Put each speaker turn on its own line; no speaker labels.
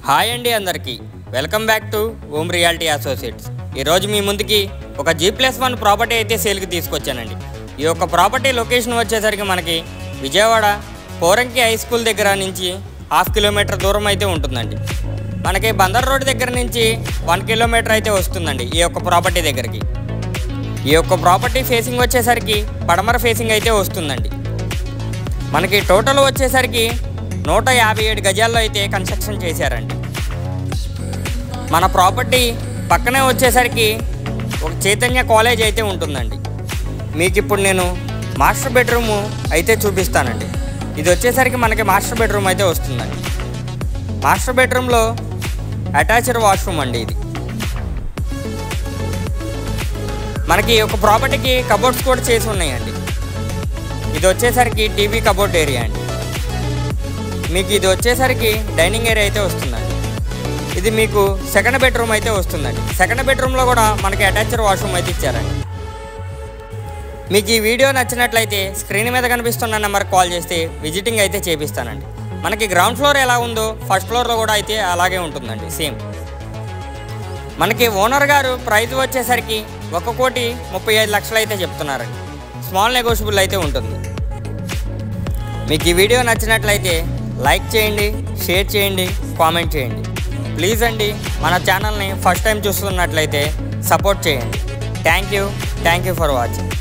Hi అండి అందరికీ welcome back two ohm reality associates. ఈరోజు మీ ముందుకి ఒక G+1 ప్రాపర్టీ అయితే సేల్కి తీసుకొచ్చానండి. ఈ యొక్క ప్రాపర్టీ లొకేషన్ వచ్చేసరికి మనకి విజయవాడ పోరంకి హై స్కూల్ దగ్గర నుంచి 1/2 కిలోమీటర్ దూరం అయితే ఉంటుందండి. మనకి బందర్ రోడ్ దగ్గర నుంచి 1 కిలోమీటర్ అయితే వస్తుందండి ఈ యొక్క ప్రాపర్టీ దగ్గరికి. ఈ యొక్క ప్రాపర్టీ ఫేసింగ్ వచ్చేసరికి పడమర ఫేసింగ్ అయితే వస్తుందండి. మనకి టోటల్ వచ్చేసరికి 157 గజాల్లో అయితే కన్స్ట్రక్షన్ చేశారండి. మన ప్రాపర్టీ పక్కనే వచ్చేసరికి ఒక చైతన్య కాలేజ్ అయితే ఉంటుందండి. మీకు ఇప్పుడు నేను మాస్టర్ బెడ్రూమ్ అయితే చూపిస్తానండి. ఇది వచ్చేసరికి మనకి మాస్టర్ బెడ్రూమ్ అయితే వస్తుందండి. మాస్టర్ బెడ్రూమ్లో అటాచ్డ్ వాష్రూమ్ అండి. ఇది మనకి ఒక ప్రాపర్టీకి కబోర్డ్స్ కూడా చేసి ఉన్నాయండి. ఇది వచ్చేసరికి టీవీ కబోర్డ్ ఏరియా అండి. మీకు ఇది వచ్చేసరికి డైనింగ్ ఏరియా అయితే వస్తుందండి. ఇది మీకు సెకండ్ బెడ్రూమ్ అయితే వస్తుందండి. సెకండ్ బెడ్రూమ్లో కూడా మనకి అటాచ్డ్ వాష్రూమ్ అయితే ఇచ్చారండి. మీకు ఈ వీడియో నచ్చినట్లయితే స్క్రీన్ మీద కనిపిస్తున్న నెంబర్కి కాల్ చేస్తే విజిటింగ్ అయితే చేపిస్తానండి. మనకి గ్రౌండ్ ఫ్లోర్ ఎలా ఉందో ఫస్ట్ ఫ్లోర్లో కూడా అయితే అలాగే ఉంటుందండి సేమ్. మనకి ఓనర్ గారు ప్రైస్ వచ్చేసరికి 1,35,00,000 అయితే చెప్తున్నారండి. స్మాల్ నెగోషియబుల్ అయితే ఉంటుంది. మీకు ఈ వీడియో నచ్చినట్లయితే లైక్ చేయండి, షేర్ చేయండి, కామెంట్ చేయండి. ప్లీజ్ అండి మన ఛానల్ని ఫస్ట్ టైం చూస్తున్నట్లయితే సపోర్ట్ చేయండి. Thank you for watching.